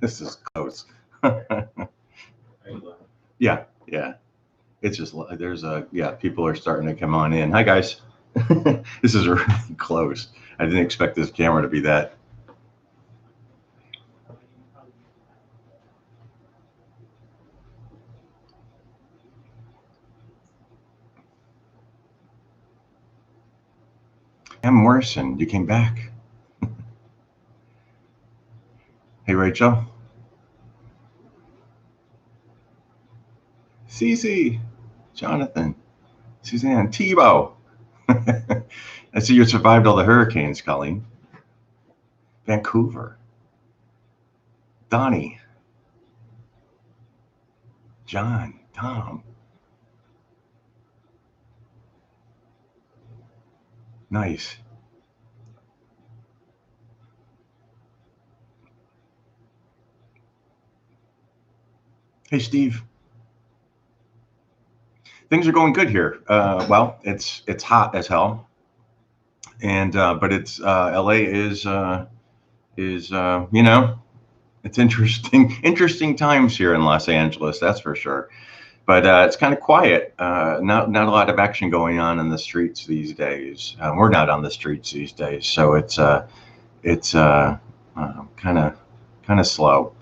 This is close. Yeah, yeah. It's just there's a yeah. People are starting to come on in. Hi guys. This is really close. I didn't expect this camera to be that. Em Morrison, you came back. Hey Rachel. Cece, Jonathan, Suzanne, Tebow. I see you survived all the hurricanes, Colleen. Vancouver. Donnie. John. Tom. Nice. Hey, Steve. Things are going good here. Well, it's hot as hell, and but it's LA is you know, it's interesting times here in Los Angeles, that's for sure. But it's kind of quiet. Not a lot of action going on in the streets these days. We're not on the streets these days, so it's kind of slow.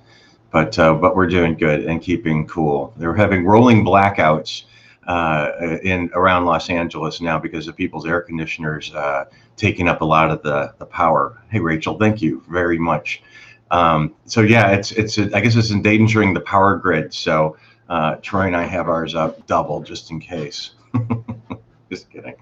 But we're doing good and keeping cool. They're having rolling blackouts in around Los Angeles now because of people's air conditioners taking up a lot of the power. Hey Rachel, thank you very much. So yeah, it's I guess it's endangering the power grid. So Troy and I have ours up double just in case. Just kidding.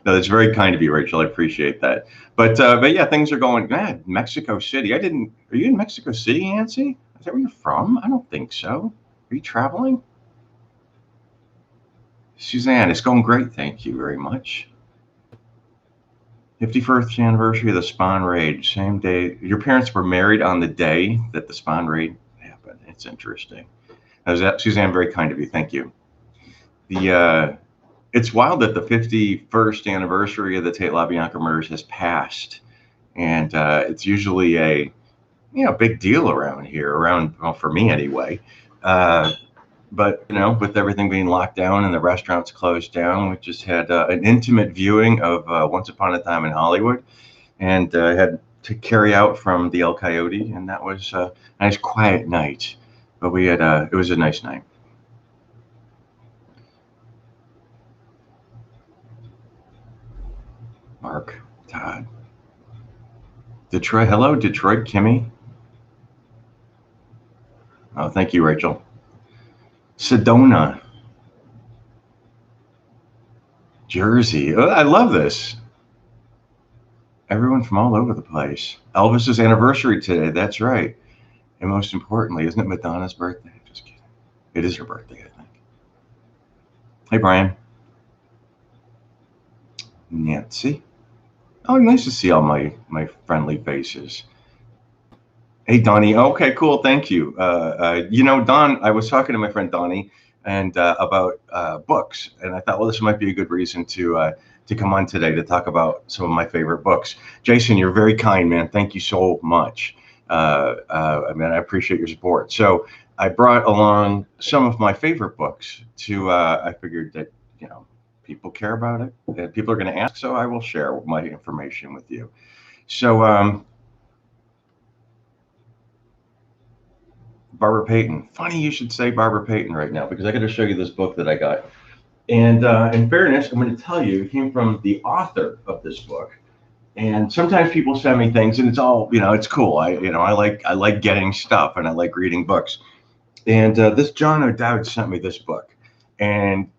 No, that's very kind of you, Rachel. I appreciate that. But yeah, things are going. Man, Mexico City. Are you in Mexico City, Nancy? Is that where you're from? I don't think so. Are you traveling? Suzanne, it's going great. Thank you very much. 51st anniversary of the Spawn raid. Same day. Your parents were married on the day that the Spawn raid happened. It's interesting. Suzanne, very kind of you. Thank you. It's wild that the 51st anniversary of the Tate LaBianca murders has passed, and it's usually a big deal around here, well, for me anyway. But with everything being locked down and the restaurants closed down, we just had an intimate viewing of Once Upon a Time in Hollywood, and had to carry out from the El Coyote, and that was a nice quiet night. But we had it was a nice night. Mark, Todd, Detroit. Hello, Detroit, Kimmy. Oh, thank you, Rachel. Sedona, Jersey. Oh, I love this. Everyone from all over the place. Elvis's anniversary today. That's right. And most importantly, isn't it Madonna's birthday? Just kidding. It is her birthday, I think. Hey, Brian. Nancy. Oh, nice to see all my friendly faces. Hey, Donnie. Okay, cool. Thank you. Don, I was talking to my friend Donnie and about books, and I thought, well, this might be a good reason to come on today to talk about some of my favorite books. Jason, you're very kind, man. Thank you so much. I appreciate your support. So I brought along some of my favorite books I figured that, people care about it, and people are going to ask, so I will share my information with you. So, Barbara Payton. Funny you should say Barbara Payton right now, because I got to show you this book that I got. And in fairness, I'm going to tell you, it came from the author of this book. And sometimes people send me things, and it's all, it's cool. I like getting stuff, and I like reading books. And this John O'Dowd sent me this book, and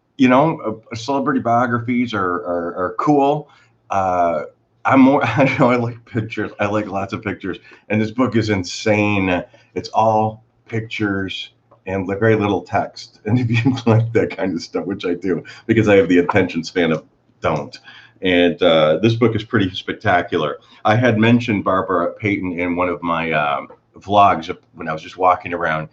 celebrity biographies are cool. I'm more, I don't know, I like pictures. I like lots of pictures, and this book is insane. It's all pictures and very little text. And if you like that kind of stuff, which I do, because I have the attention span of don't. And this book is pretty spectacular. I had mentioned Barbara Payton in one of my vlogs when I was just walking around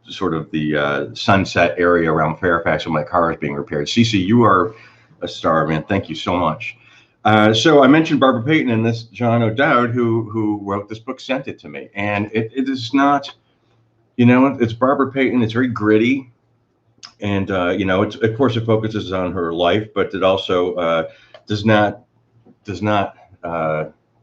sort of the Sunset area around Fairfax when my car is being repaired. Cece, you are a star, man. Thank you so much. So I mentioned Barbara Payton, and this John O'Dowd, who wrote this book, sent it to me, and it is not, it's Barbara Payton. It's very gritty, and it's, of course, it focuses on her life, but it also does not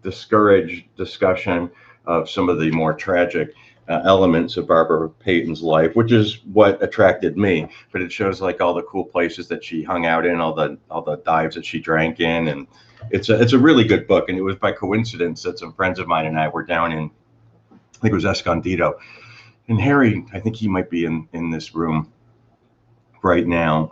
discourage discussion of some of the more tragic elements of Barbara Payton's life, which is what attracted me. But it shows like all the cool places that she hung out in, all the dives that she drank in, and it's a really good book. And it was by coincidence that some friends of mine and I were down in, I think it was Escondido, and Harry, I think he might be in this room right now.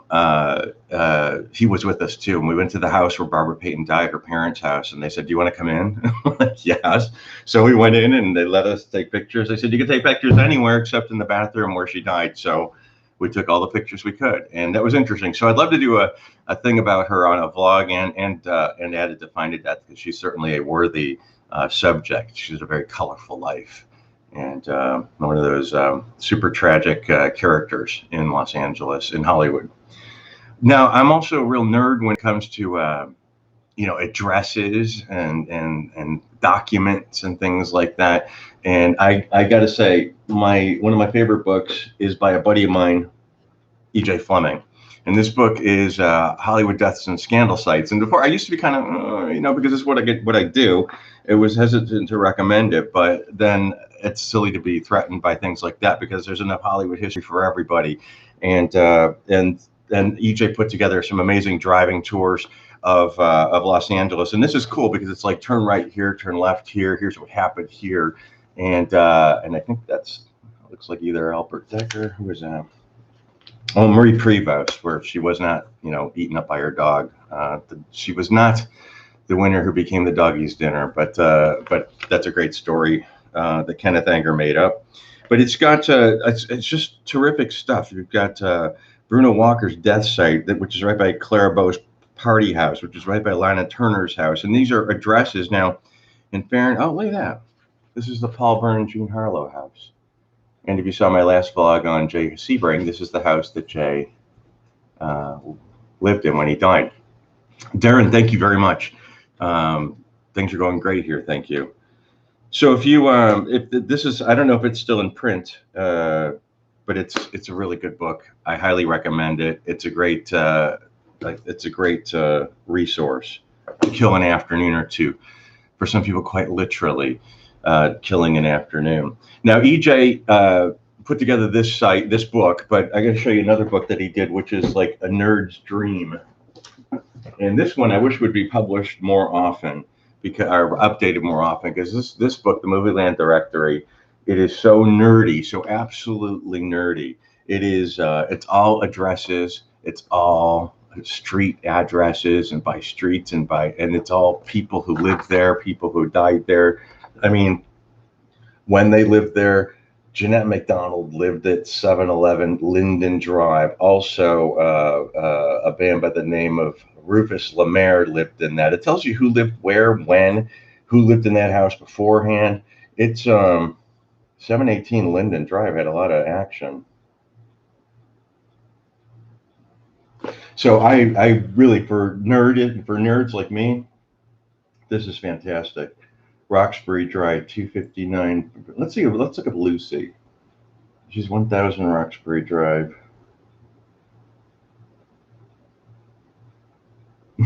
He was with us too, and we went to the house where Barbara Payton died, her parents' house, and they said, "Do you want to come in?" I'm like, yes. So we went in, and they let us take pictures. They said, "You can take pictures anywhere except in the bathroom where she died." So we took all the pictures we could, and that was interesting. So I'd love to do a thing about her on a vlog and add it to Find a Death, because she's certainly a worthy subject. She's a very colorful life, and one of those super tragic characters in Los Angeles, in Hollywood. Now, I'm also a real nerd when it comes to addresses and documents and things like that. And I got to say, one of my favorite books is by a buddy of mine, E.J. Fleming. And this book is Hollywood Deaths and Scandal Sites. And before, I used to be kind of, because it's what I do. It was hesitant to recommend it, but then it's silly to be threatened by things like that, because there's enough Hollywood history for everybody. And EJ put together some amazing driving tours of Los Angeles. And this is cool because it's like turn right here, turn left here. Here's what happened here, and I think looks like either Albert Decker. Who was that? Oh, Marie Prevost, where she was not, eaten up by her dog. She was not the winner who became the doggy's dinner, but that's a great story that Kenneth Anger made up. But it's got it's just terrific stuff. You've got Bruno Walker's death site, which is right by Clara Bow's party house, which is right by Lana Turner's house, and these are addresses now. In fairness, oh, look at that! This is the Paul Byrne and Jean Harlow house. And if you saw my last vlog on Jay Sebring, this is the house that Jay lived in when he died. Darren, thank you very much. Things are going great here. Thank you. So if this is, I don't know if it's still in print, but it's a really good book. I highly recommend it. It's a great resource to kill an afternoon or two. For some people, quite literally, killing an afternoon. Now, EJ put together this book, but I got to show you another book that he did, which is like a nerd's dream. And this one I wish would be published more often, or updated more often, because this book, The Movie Land Directory, it is so nerdy, so absolutely nerdy. It is. It's all addresses. It's all street addresses, and by streets, and it's all people who lived there, people who died there. I mean, when they lived there, Jeanette MacDonald lived at 711 Linden Drive. Also, a band by the name of Rufus Lemaire lived in that. It tells you who lived where, when, who lived in that house beforehand. It's 718 Linden Drive had a lot of action. So I really, for nerds like me, this is fantastic. Roxbury Drive, 259. Let's look at Lucy. She's 1000 Roxbury Drive.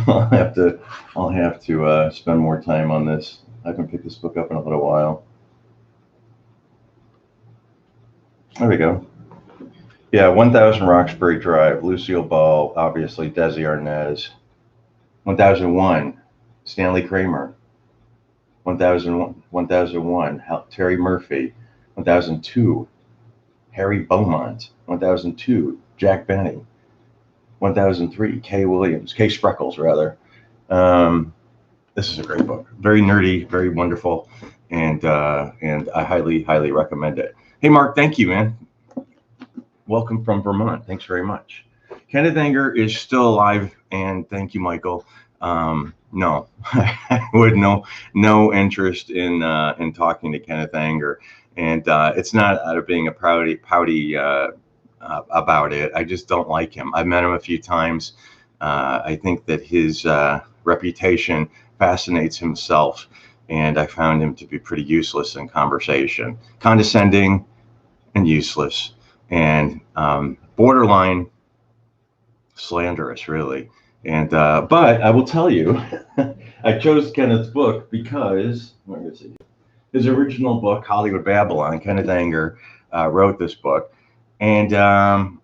I'll have to spend more time on this. I can pick this book up in a little while. There we go. Yeah, 1000 Roxbury Drive. Lucille Ball, obviously. Desi Arnaz. 1001. Stanley Kramer. 1001, Terry Murphy. 1002, Harry Beaumont. 1002, Jack Benny. 1003, Kay Spreckles, rather. This is a great book. Very nerdy, very wonderful, and I highly, highly recommend it. Hey, Mark, thank you, man. Welcome from Vermont. Thanks very much. Kenneth Anger is still alive, and thank you, Michael. No, I would no interest in talking to Kenneth Anger, and it's not out of being a pouty about it. I just don't like him. I've met him a few times. I think that his reputation fascinates himself, and I found him to be pretty useless in conversation, condescending and useless, and borderline slanderous, really. And but I will tell you, I chose Kenneth's book because where is it? His original book, Hollywood Babylon. Kenneth Anger wrote this book, and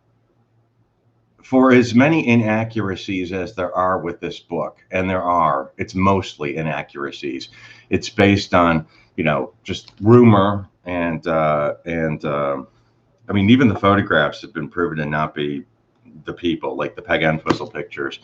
for as many inaccuracies as there are with this book, and there are, it's mostly inaccuracies. It's based on, you know, just rumor and I mean, even the photographs have been proven to not be the people, like the Peg Entwistle pictures.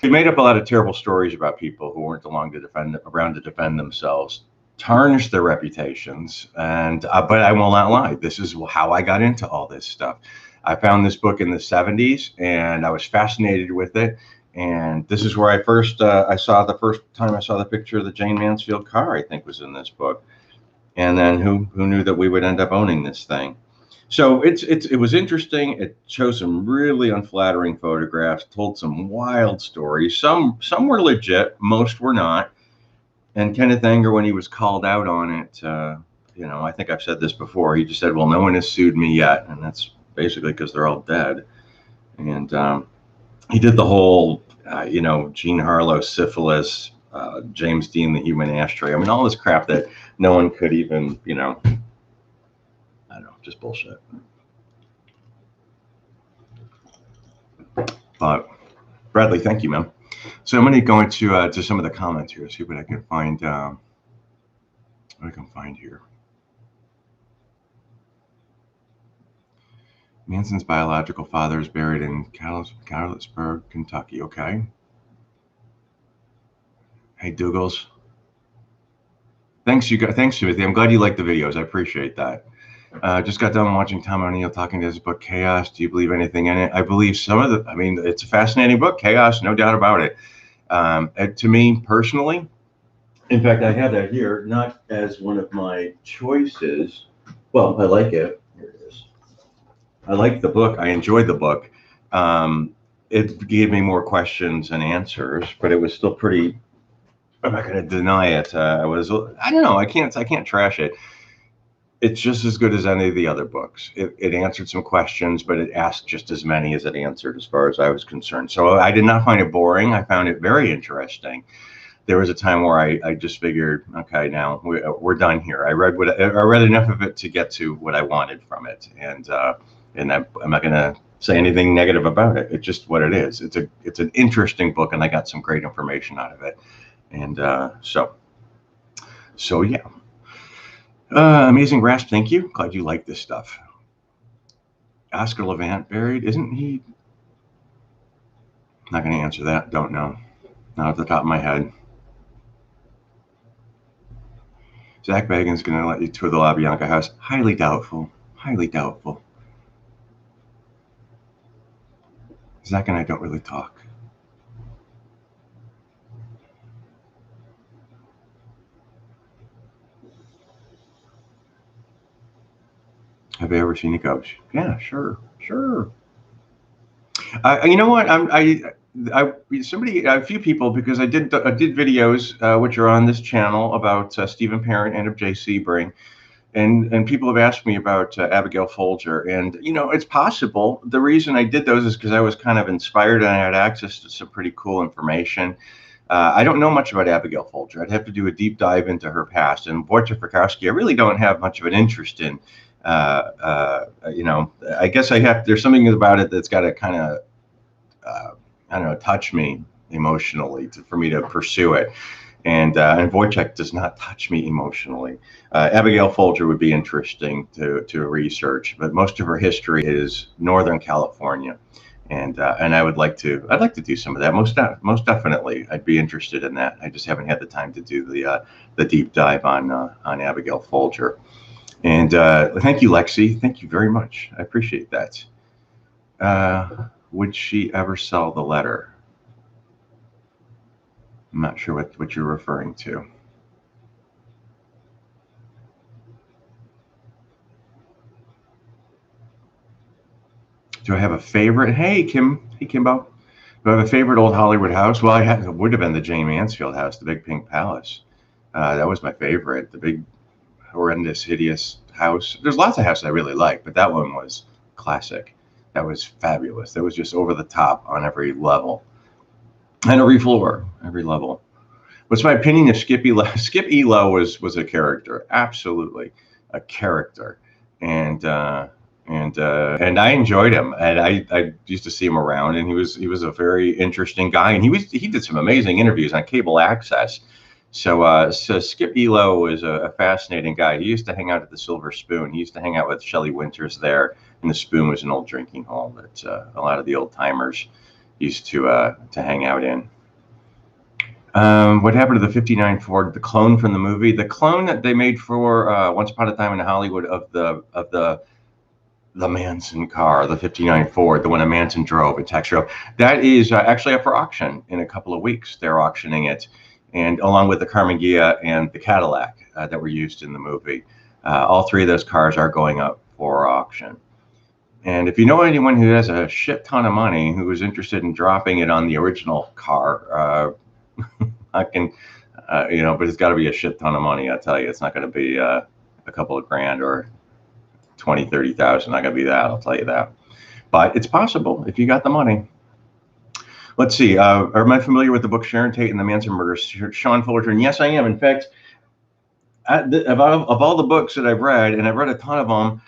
They made up a lot of terrible stories about people who weren't around to defend themselves, tarnished their reputations, and but I will not lie. This is how I got into all this stuff. I found this book in the 70s, and I was fascinated with it. And this is where I first I saw the first time I saw the picture of the Jane Mansfield car. I think was in this book, and then who knew that we would end up owning this thing? So it was interesting. It showed some really unflattering photographs, told some wild stories. Some were legit, most were not. And Kenneth Anger, when he was called out on it, you know, I think I've said this before. He just said, "Well, no one has sued me yet," and that's basically because they're all dead. And he did the whole, you know, Jean Harlow syphilis, James Dean the human ashtray. I mean, all this crap that no one could even, you know. I don't know, just bullshit. But Bradley, thank you, man. So I'm going to go into to some of the comments here, see what I can find. What I can find here. Manson's biological father is buried in Carlsbad, Kentucky. Okay. Hey, Dougals. Thanks, you guys. Thanks, Timothy. I'm glad you like the videos. I appreciate that. Just got done watching Tom O'Neill talking to his book Chaos. Do you believe anything in it? I believe some of the. I mean, it's a fascinating book, Chaos, no doubt about it. To me personally, in fact, I have that here, not as one of my choices. Well, I like it. Here it is. I like the book. I enjoyed the book. It gave me more questions and answers, but it was still pretty. I'm not going to deny it. I don't know. I can't trash it. It's just as good as any of the other books. It answered some questions, but it asked just as many as it answered as far as I was concerned. So I did not find it boring. I found it very interesting. There was a time where I just figured, okay, now we're done here. I read enough of it to get to what I wanted from it. And I'm not going to say anything negative about it. It's just what it is. It's an interesting book, and I got some great information out of it. And so yeah. Amazing Rasp, thank you. Glad you like this stuff. Oscar Levant buried, isn't he? Not going to answer that. Don't know. Not off the top of my head. Zach Bagan's going to let you tour the La Bianca house. Highly doubtful. Highly doubtful. Zach and I don't really talk. Have you ever seen a ghost? Yeah, sure. You know what? A few people, because I did videos which are on this channel about Stephen Parent and of Jay Sebring, and people have asked me about Abigail Folger, and you know, it's possible. The reason I did those is because I was kind of inspired and I had access to some pretty cool information. I don't know much about Abigail Folger. I'd have to do a deep dive into her past, and Wojciech Frykowski, I really don't have much of an interest in. You know, I guess there's something about it that's got to kind of, I don't know, touch me emotionally for me to pursue it. And Wojciech does not touch me emotionally. Abigail Folger would be interesting to research, but most of her history is Northern California, and I'd like to do some of that. Most definitely, I'd be interested in that. I just haven't had the time to do the deep dive on Abigail Folger. And thank you, Lexi. Thank you very much. I appreciate that. Would she ever sell the letter? I'm not sure what you're referring to. Do I have a favorite? Hey, Kim. Hey, Kimbo. Do I have a favorite old Hollywood house? Well, it would have been the Jane Mansfield house, the Big Pink Palace. That was my favorite. The big, horrendous, hideous house. There's lots of houses I really like, but that one was classic. That was fabulous. That was just over the top on every level and every floor, every level. What's my opinion of Skip Elo? Skip Elo was a character, absolutely a character, and I enjoyed him, and I used to see him around, and he was a very interesting guy, and he did some amazing interviews on cable access. So Skip Elo was a fascinating guy. He used to hang out at the Silver Spoon. He used to hang out with Shelley Winters there, and the Spoon was an old drinking hole that a lot of the old timers used to hang out in. What happened to the '59 Ford? The clone from the movie, the clone that they made for Once Upon a Time in Hollywood of the Manson car, the '59 Ford, the one that Manson drove and Tex drove. That is actually up for auction in a couple of weeks. They're auctioning it, and along with the Carmen Ghia and the Cadillac that were used in the movie. All three of those cars are going up for auction. And if you know anyone who has a shit ton of money who is interested in dropping it on the original car, I can, but it's got to be a shit ton of money. I tell you, it's not going to be a couple of grand or 20, 30,000. Not going to be that. I'll tell you that. But it's possible if you got the money. Let's see. Am I familiar with the book Sharon Tate and the Manson Murders? Sean Fullerton. Yes, I am. In fact, of all the books that I've read, and I've read a ton of them,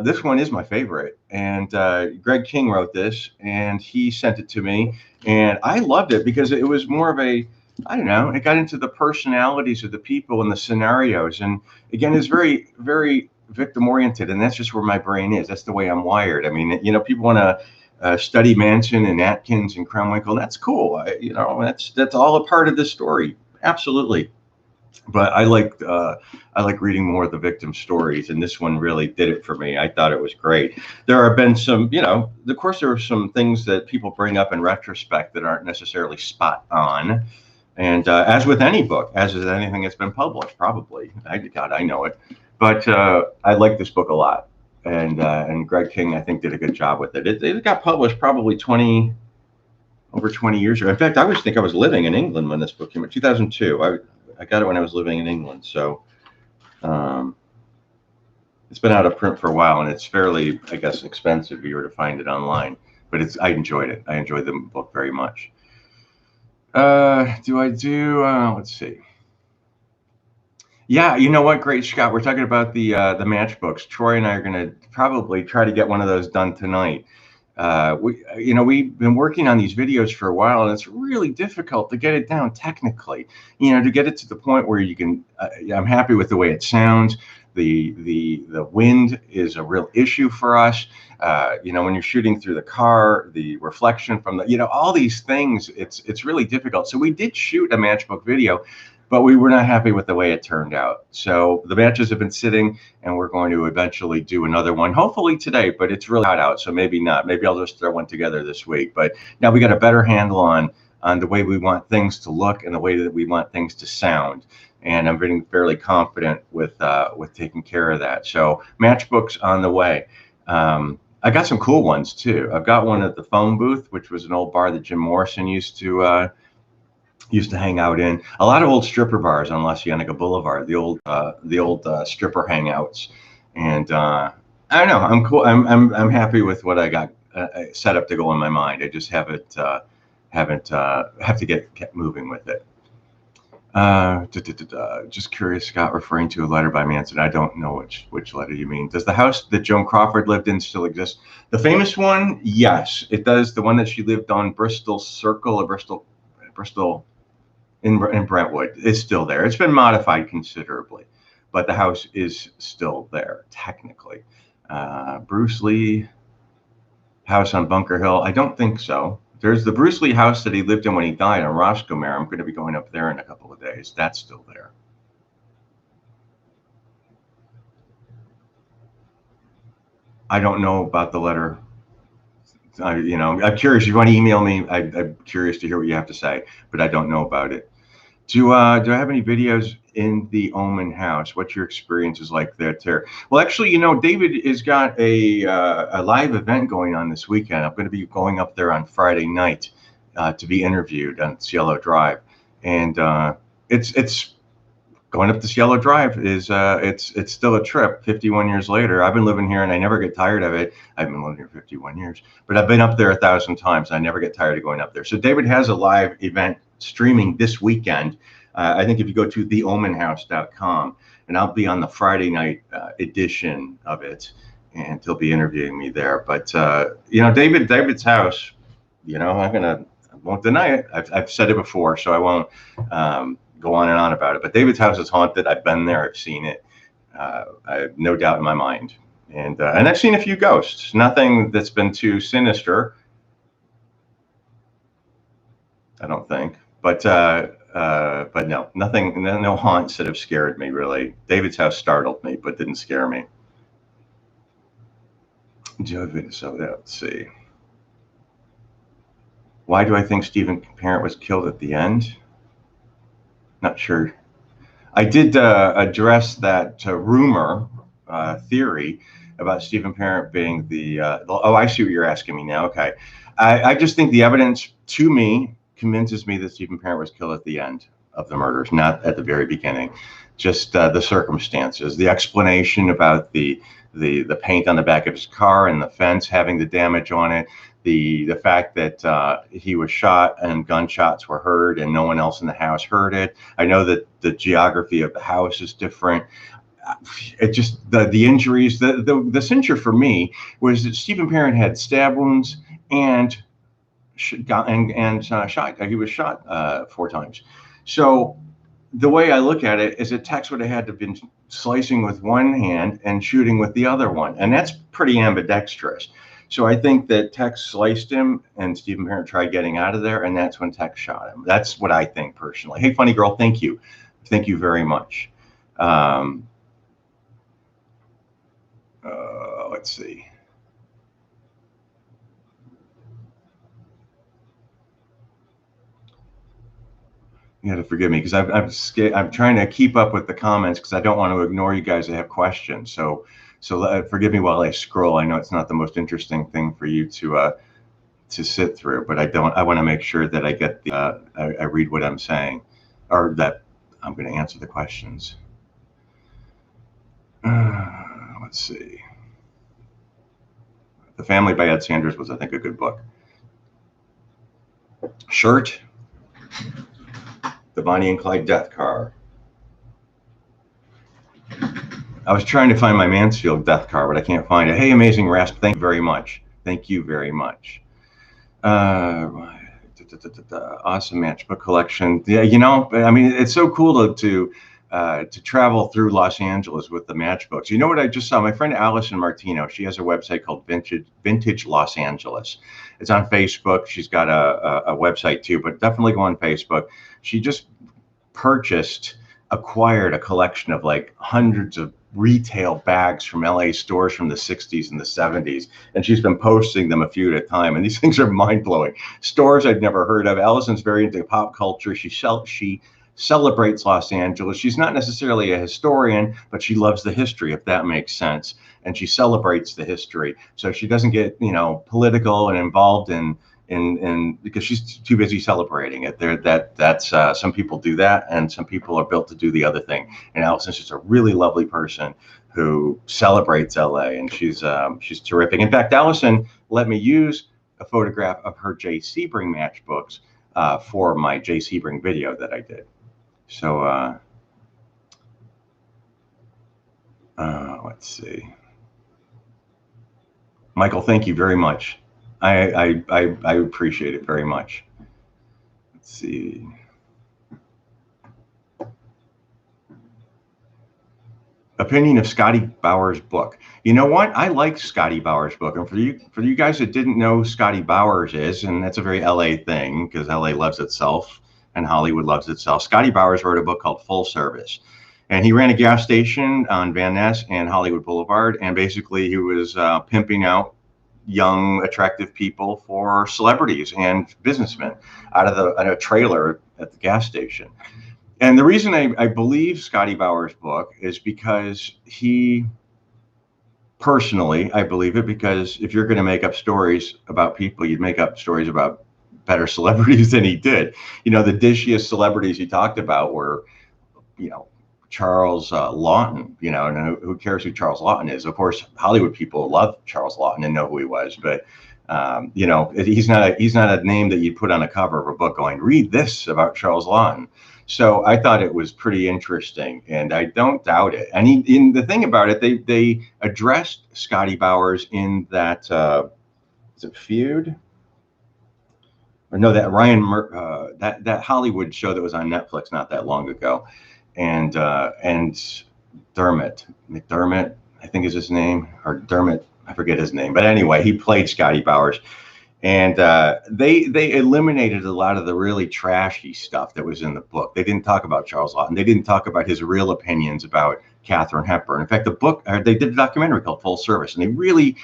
this one is my favorite. And Greg King wrote this, and he sent it to me, and I loved it because it was more of a, I don't know, it got into the personalities of the people and the scenarios. And again, it's very, very victim oriented. And that's just where my brain is. That's the way I'm wired. I mean, people want to study Manson and Atkins and Krenwinkel. That's cool. That's all a part of this story. Absolutely. But I like reading more of the victim stories, and this one really did it for me. I thought it was great. There have been some, of course, there are some things that people bring up in retrospect that aren't necessarily spot on. And as with any book, as with anything that's been published, probably, God, I know it. But I like this book a lot, and Greg King, I think, did a good job with it. It got published probably over 20 years ago. In fact, I think I was living in England when this book came out, 2002. I got it when I was living in England, so it's been out of print for a while, and it's fairly, I guess, expensive if you were to find it online. But I enjoyed it. I enjoyed the book very much. Let's see. Yeah, you know what? Great, Scott. We're talking about the matchbooks. Troy and I are going to probably try to get one of those done tonight. We've been working on these videos for a while, and it's really difficult to get it down technically, to get it to the point where you can, I'm happy with the way it sounds. The wind is a real issue for us. When you're shooting through the car, the reflection from all these things, it's really difficult. So we did shoot a matchbook video, but we were not happy with the way it turned out. So the matches have been sitting, and we're going to eventually do another one, hopefully today, but it's really hot out, so maybe not. Maybe I'll just throw one together this week. But now we got a better handle on the way we want things to look and the way that we want things to sound. And I'm getting fairly confident with taking care of that. So matchbooks on the way. I got some cool ones too. I've got one at the Phone Booth, which was an old bar that Jim Morrison used to hang out in. A lot of old stripper bars on La Cienega Boulevard, the old stripper hangouts. And I don't know, I'm cool. I'm happy with what I got set up to go in my mind. I just have to get moving with it. Just curious, Scott, referring to a letter by Manson. I don't know which letter you mean. Does the house that Joan Crawford lived in still exist? The famous one, yes, it does. The one that she lived on Bristol Circle or Bristol in Brentwood is still there. It's been modified considerably, but the house is still there technically. Bruce Lee house on Bunker Hill. I don't think so. There's the Bruce Lee house that he lived in when he died on Roscommare. I'm going to be going up there in a couple of days. That's still there. I don't know about the letter. I'm curious. If you want to email me, I'm curious to hear what you have to say, but I don't know about it. Do I have any videos in the Omen house? What's your experiences like there? Well, actually, David has got a live event going on this weekend. I'm going to be going up there on Friday night, to be interviewed on Cielo Drive, and it's going up the Cielo Drive is it's still a trip. 51 years later, I've been living here and I never get tired of it. I've been living here 51 years, but I've been up there 1,000 times. I never get tired of going up there. So David has a live event streaming this weekend. I think if you go to theomenhouse.com, and I'll be on the Friday night edition of it, and he'll be interviewing me there. But you know, David's house, you know, I won't deny it. I've said it before, so I won't go on and on about it. But David's house is haunted. I've been there. I've seen it. I have no doubt in my mind. And I've seen a few ghosts. Nothing that's been too sinister, I don't think. But no, nothing. No haunts that have scared me really. David's house startled me, but didn't scare me. So let's see. Why do I think Stephen Parent was killed at the end? Not sure. I did address that rumor theory about Stephen Parent being the oh, I see what you're asking me now. Okay. I just think the evidence to me convinces me that Stephen Parent was killed at the end of the murders, not at the very beginning. Just the circumstances, the explanation about the paint on the back of his car and the fence having the damage on it, the fact that he was shot and gunshots were heard and no one else in the house heard it. I know that the geography of the house is different. It just the injuries. The censure for me was that Stephen Parent had stab wounds and shot. He was shot 4 times. So the way I look at it is that Tex would have had to have been slicing with one hand and shooting with the other one, and that's pretty ambidextrous. So I think that Tex sliced him and Stephen Parent tried getting out of there, and that's when Tex shot him. That's what I think personally. Hey, funny girl, thank you. Thank you very much. Let's see. You have to forgive me because I'm trying to keep up with the comments because I don't want to ignore you guys that have questions. So forgive me while I scroll. I know it's not the most interesting thing for you to sit through, but I want to make sure that I get I read what I'm saying, or that I'm going to answer the questions. Let's see. The Family by Ed Sanders was, I think, a good book. Shirt. The Bonnie and Clyde death car. I was trying to find my Mansfield death car, but I can't find it. Hey, Amazing Rasp, thank you very much. Thank you very much. Awesome matchbook collection. Yeah, you know, I mean, it's so cool to travel through Los Angeles with the matchbooks. You know what I just saw? My friend Allison Martino, she has a website called Vintage Los Angeles. It's on Facebook. She's got a website too, but definitely go on Facebook. She just acquired a collection of like hundreds of retail bags from LA stores from the 60s and the 70s. And she's been posting them a few at a time. And these things are mind blowing. Stores I'd never heard of. Allison's very into pop culture. She celebrates Los Angeles. She's not necessarily a historian, but she loves the history, if that makes sense. And she celebrates the history. So she doesn't get, you know, political and involved in because she's too busy celebrating it. That's some people do that, and some people are built to do the other thing. And Allison's just a really lovely person who celebrates LA, and she's terrific. In fact, Allison let me use a photograph of her Jay Sebring matchbooks for my Jay Sebring video that I did. So let's see. Michael, thank you very much. I appreciate it very much. Let's see. Opinion of Scotty Bowers' book. You know what? I like Scotty Bowers' book. And for you guys that didn't know who Scotty Bowers is, and that's a very LA thing because LA loves itself and Hollywood loves itself. Scotty Bowers wrote a book called Full Service. And he ran a gas station on Van Ness and Hollywood Boulevard. And basically he was pimping out young, attractive people for celebrities and businessmen out of a trailer at the gas station. And the reason I believe Scotty Bowers' book is because personally, I believe it because if you're going to make up stories about people, you'd make up stories about better celebrities than he did. You know, the dishiest celebrities he talked about were, you know, Charles Lawton, you know, and who cares who Charles Lawton is? Of course, Hollywood people love Charles Lawton and know who he was, but you know, he's not a name that you put on a cover of a book going, read this about Charles Lawton. So I thought it was pretty interesting, and I don't doubt it. And in the thing about it, they addressed Scotty Bowers in that is it Feud? Or no, that that Hollywood show that was on Netflix not that long ago, and McDermott, I think is his name, or Dermot, I forget his name, but anyway, he played Scotty Bowers, and they eliminated a lot of the really trashy stuff that was in the book. They didn't talk about Charles Lawton. They didn't talk about his real opinions about Katharine Hepburn. In fact, the book, they did a documentary called Full Service, and they really,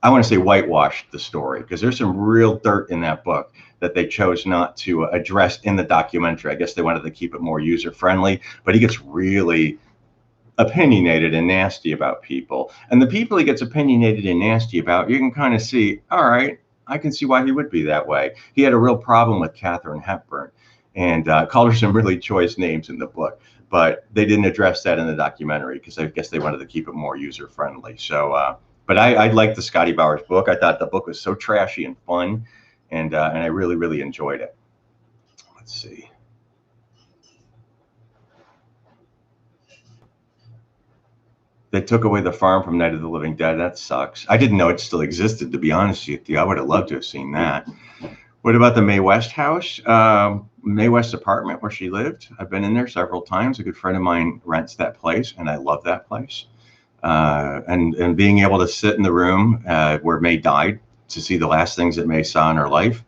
I want to say, whitewashed the story, because there's some real dirt in that book that they chose not to address in the documentary. I guess they wanted to keep it more user-friendly, but he gets really opinionated and nasty about people. And the people he gets opinionated and nasty about, you can kind of see, all right, I can see why he would be that way. He had a real problem with Katharine Hepburn, and called her some really choice names in the book, but they didn't address that in the documentary because I guess they wanted to keep it more user-friendly. So, but I liked the Scotty Bowers book. I thought the book was so trashy and fun, and I really, really enjoyed it. Let's see. They took away the farm from Night of the Living Dead. That sucks. I didn't know it still existed, to be honest with you. I would have loved to have seen that. What about the Mae West house? Mae West apartment where she lived. I've been in there several times. A good friend of mine rents that place, and I love that place. And being able to sit in the room where Mae died to see the last things that Mae saw in her life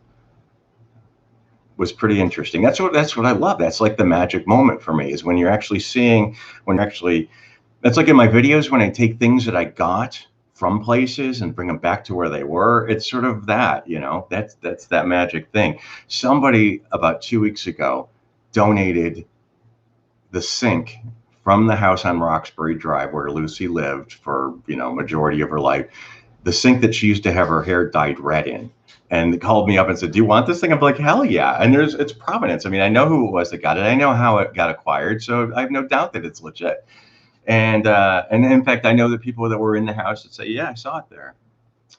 was pretty interesting. That's what I love. That's like the magic moment for me, is when you're actually seeing, that's like in my videos when I take things that I got from places and bring them back to where they were. It's sort of that, you know, that's that magic thing. Somebody about 2 weeks ago donated the sink from the house on Roxbury Drive where Lucy lived for, you know, majority of her life, the sink that she used to have her hair dyed red in, and called me up and said, do you want this thing? I'm like, hell yeah. And it's Providence. I mean, I know who it was that got it. I know how it got acquired. So I have no doubt that it's legit. And in fact, I know the people that were in the house that say, yeah, I saw it there.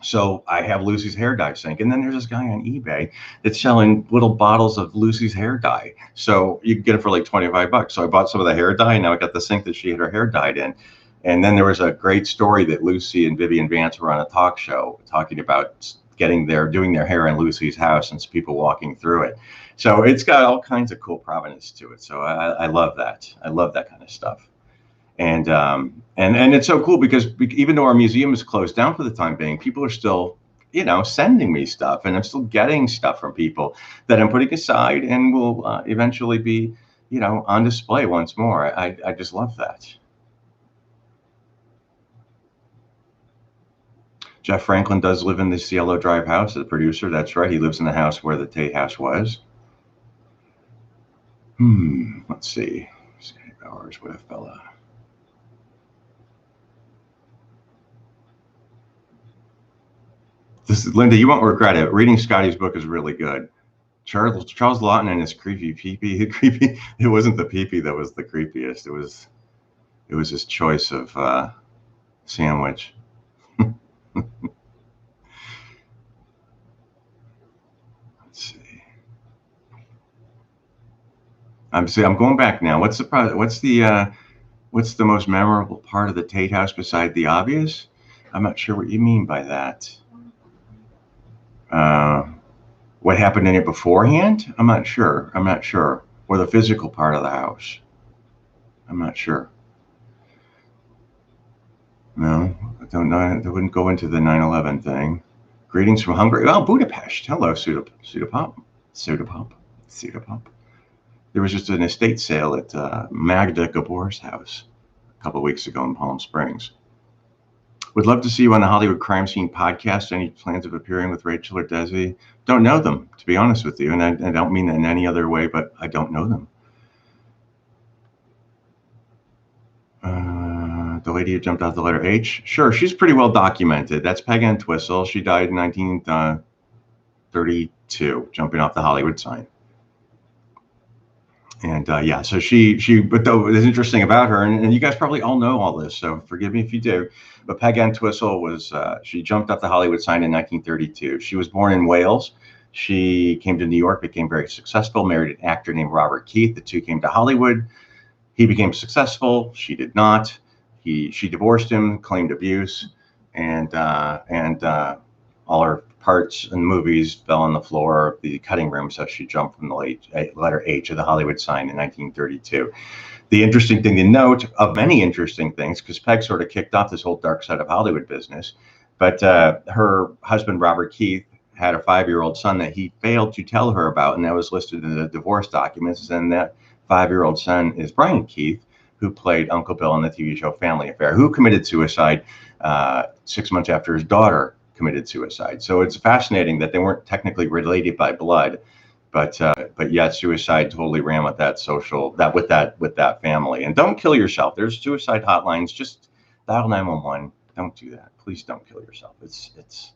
So I have Lucy's hair dye sink. And then there's this guy on eBay that's selling little bottles of Lucy's hair dye. So you can get it for like $25. So I bought some of the hair dye, and now I got the sink that she had her hair dyed in. And then there was a great story that Lucy and Vivian Vance were on a talk show talking about doing their hair in Lucy's house, and people walking through it. So it's got all kinds of cool provenance to it. So I love that. I love that kind of stuff. And it's so cool because even though our museum is closed down for the time being, people are still, you know, sending me stuff, and I'm still getting stuff from people that I'm putting aside and will eventually be, you know, on display once more. I just love that. Jeff Franklin does live in the Cielo Drive house, the producer. That's right. He lives in the house where the Tate house was. Let's see. Hours with a fella. This is Linda. You won't regret it. Reading Scotty's book is really good. Charles Lawton and his creepy peepee. Creepy. It wasn't the peepee that was the creepiest. It was his choice of sandwich. Let's see. I'm going back now. What's the most memorable part of the Tate house beside the obvious? I'm not sure what you mean by that. What happened in it beforehand? I'm not sure. Or the physical part of the house. I'm not sure. No, I don't know. I wouldn't go into the 9/11 thing. Greetings from Hungary. Oh, Budapest. Hello, Sudapop. There was just an estate sale at Magda Gabor's house a couple of weeks ago in Palm Springs. Would love to see you on the Hollywood Crime Scene podcast. Any plans of appearing with Rachel or Desi? Don't know them, to be honest with you. And I don't mean that in any other way, but I don't know them. The lady who jumped out the letter H. Sure, she's pretty well documented. That's Peg Entwistle. She died in 1939, 32, jumping off the Hollywood sign. And yeah, so but though it's interesting about her, and you guys probably all know all this, so forgive me if you do, but Peg Entwistle was, she jumped off the Hollywood sign in 1932. She was born in Wales. She came to New York, became very successful, married an actor named Robert Keith. The two came to Hollywood. He became successful. She did not. She divorced him, claimed abuse, and all her parts in movies fell on the floor of the cutting room, so she jumped from the letter H of the Hollywood sign in 1932. The interesting thing to note, of many interesting things, because Peg sort of kicked off this whole dark side of Hollywood business, but her husband, Robert Keith, had a 5-year-old son that he failed to tell her about, and that was listed in the divorce documents, and that 5-year-old son is Brian Keith, who played Uncle Bill on the TV show Family Affair, who committed suicide 6 months after his daughter committed suicide. So it's fascinating that they weren't technically related by blood, but yet suicide totally ran with that family. And don't kill yourself. There's suicide hotlines. Just dial 911. Don't do that. Please don't kill yourself. It's.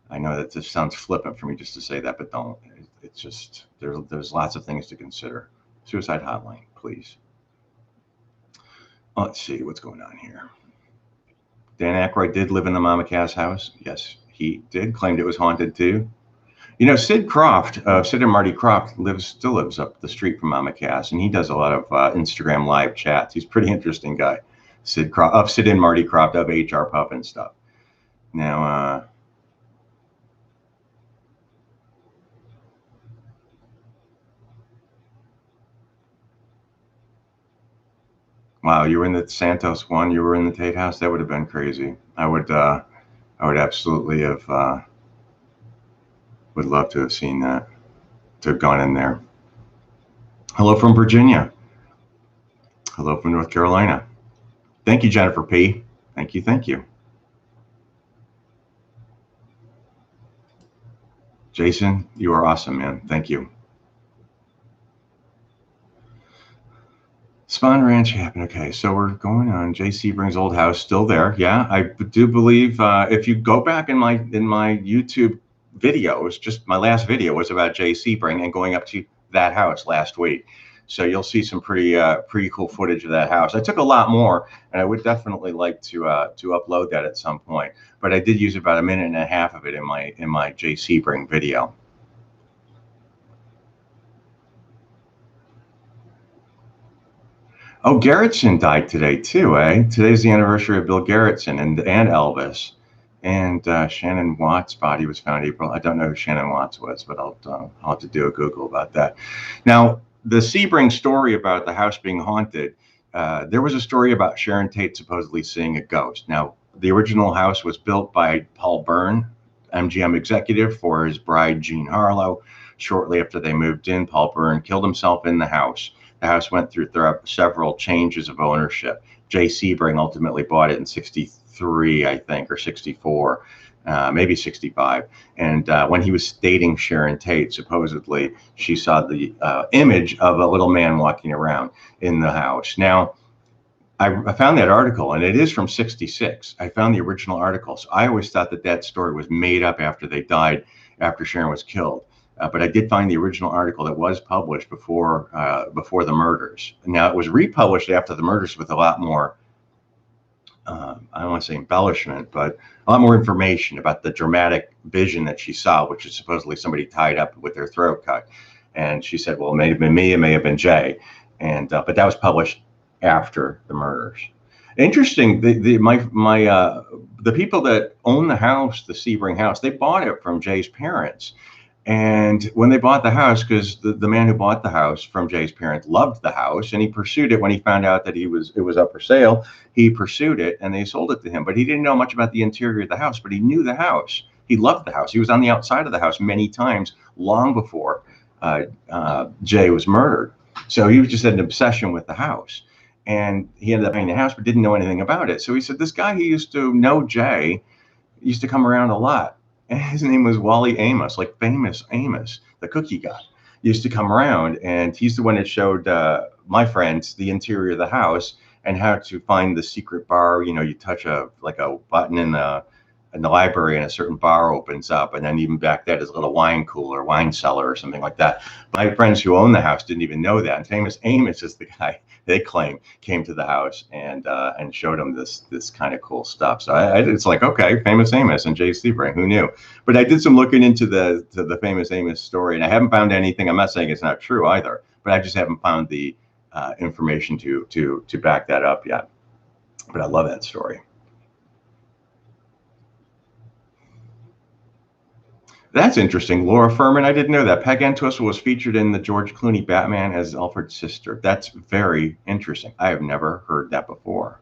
I know that this sounds flippant for me just to say that, but don't. It's just there's lots of things to consider. Suicide hotline, please. Let's see what's going on here. Dan Aykroyd did live in the Mama Cass house. Yes, he did. Claimed it was haunted too. You know, Sid and Marty Croft still lives up the street from Mama Cass, and he does a lot of Instagram live chats. He's a pretty interesting guy. Sid and Marty Croft of HR Puff and stuff. Now, wow, you were in the Santos one. You were in the Tate House. That would have been crazy. I would absolutely have would love to have seen that, to have gone in there. Hello from Virginia. Hello from North Carolina. Thank you, Jennifer P. Thank you. Jason, you are awesome, man. Thank you. Spawn Ranch happened. Okay, so we're going on. J. Sebring's old house still there. Yeah, I do believe if you go back in my YouTube videos, just my last video was about J. Sebring and going up to that house last week. So you'll see some pretty cool footage of that house. I took a lot more, and I would definitely like to upload that at some point. But I did use about 1.5 minutes of it in my J. Sebring video. Oh, Garretson died today too, eh? Today's the anniversary of Bill Garretson and Elvis. And Shannon Watts' body was found April. I don't know who Shannon Watts was, but I'll have to do a Google about that. Now, the Sebring story about the house being haunted, there was a story about Sharon Tate supposedly seeing a ghost. Now, the original house was built by Paul Byrne, MGM executive, for his bride, Jean Harlow. Shortly after they moved in, Paul Byrne killed himself in the house. The house went through several changes of ownership. J. Sebring ultimately bought it in 63, I think, or 64, maybe 65. And when he was dating Sharon Tate, supposedly she saw the image of a little man walking around in the house. Now, I found that article, and it is from 66. I found the original article. So I always thought that story was made up after they died, after Sharon was killed. But I did find the original article that was published before the murders. Now, it was republished after the murders with a lot more, I don't want to say embellishment, but a lot more information about the dramatic vision that she saw, which is supposedly somebody tied up with their throat cut. And she said, well, it may have been me, it may have been Jay. And but that was published after the murders. Interesting, the people that own the house, the Sebring house, they bought it from Jay's parents. And when they bought the house, because the man who bought the house from Jay's parents loved the house, and he pursued it when he found out that it was up for sale. He pursued it, and they sold it to him. But he didn't know much about the interior of the house, but he knew the house. He loved the house. He was on the outside of the house many times, long before Jay was murdered. So he just had an obsession with the house. And he ended up buying the house, but didn't know anything about it. So he said, this guy who used to know Jay used to come around a lot. And his name was Wally Amos, like famous Amos, the cookie guy, used to come around. And he's the one that showed my friends the interior of the house and how to find the secret bar. You know, you touch a button in the in the library and a certain bar opens up, and then even back then is a little wine cooler, wine cellar or something like that. My friends who own the house didn't even know that. And Famous Amos is the guy they claim came to the house and showed them this kind of cool stuff. So it's like, okay, Famous Amos and Jay Sebring, who knew? But I did some looking into the Famous Amos story, and I haven't found anything. I'm not saying it's not true either, but I just haven't found the information to back that up yet. But I love that story. That's interesting. Laura Furman, I didn't know that. Peg Entwistle was featured in the George Clooney Batman as Alfred's sister. That's very interesting. I have never heard that before.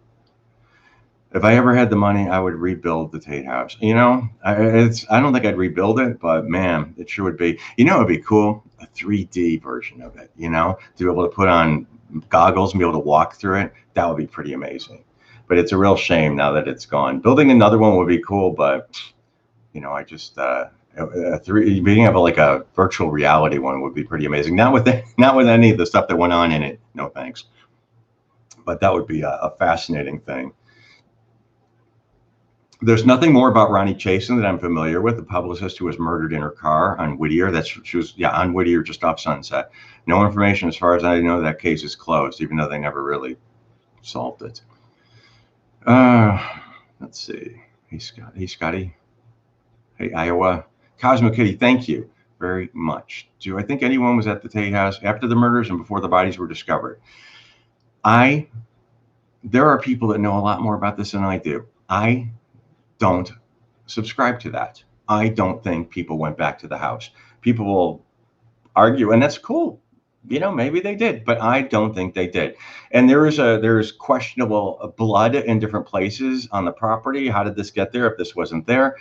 If I ever had the money, I would rebuild the Tate House. You know, I don't think I'd rebuild it, but man, it sure would be. You know, it'd be cool, a 3D version of it, you know, to be able to put on goggles and be able to walk through it. That would be pretty amazing. But it's a real shame now that it's gone. Building another one would be cool, but, you know, I just... being able like a virtual reality one would be pretty amazing. Not with any of the stuff that went on in it. No thanks. But that would be a fascinating thing. There's nothing more about Ronnie Chasen that I'm familiar with. The publicist who was murdered in her car on Whittier. She was on Whittier, just off Sunset. No information as far as I know. That case is closed, even though they never really solved it. Let's see. Hey Scotty. Hey Iowa. Cosmo Kitty, thank you very much. Do I think anyone was at the Tate House after the murders and before the bodies were discovered? There are people that know a lot more about this than I do. I don't subscribe to that. I don't think people went back to the house. People will argue, and that's cool. You know, maybe they did, but I don't think they did. And there's questionable blood in different places on the property. How did this get there if this wasn't there?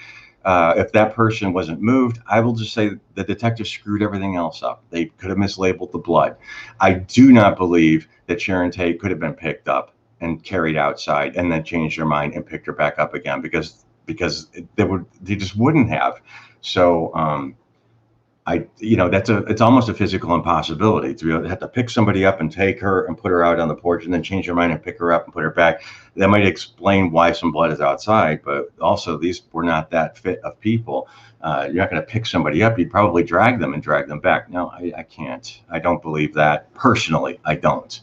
If that person wasn't moved, I will just say the detective screwed everything else up. They could have mislabeled the blood. I do not believe that Sharon Tate could have been picked up and carried outside and then changed their mind and picked her back up again because they just wouldn't have. So it's almost a physical impossibility to be able to have to pick somebody up and take her and put her out on the porch and then change her mind and pick her up and put her back. That might explain why some blood is outside, but also these were not that fit of people. You're not going to pick somebody up. You'd probably drag them back. No, I can't. I don't believe that personally. I don't.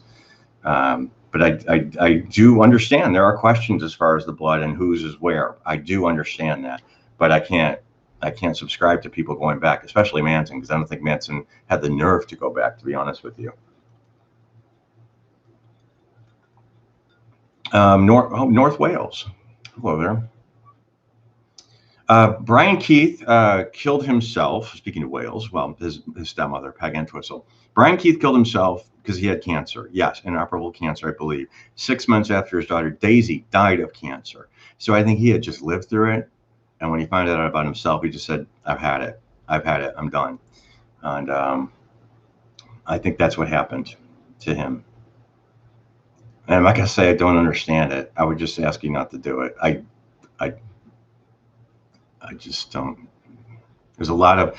But I do understand there are questions as far as the blood and whose is where. I do understand that, but I can't subscribe to people going back, especially Manson, because I don't think Manson had the nerve to go back, to be honest with you. North Wales. Hello there. Brian Keith killed himself, speaking of Wales, well, his stepmother, Peg Entwistle. Brian Keith killed himself because he had cancer. Yes, inoperable cancer, I believe. 6 months after his daughter, Daisy, died of cancer. So I think he had just lived through it. And when he found out about himself, he just said, I've had it. I'm done. And I think that's what happened to him. And I'm not going to say I don't understand it. I would just ask you not to do it. I just don't. There's a lot of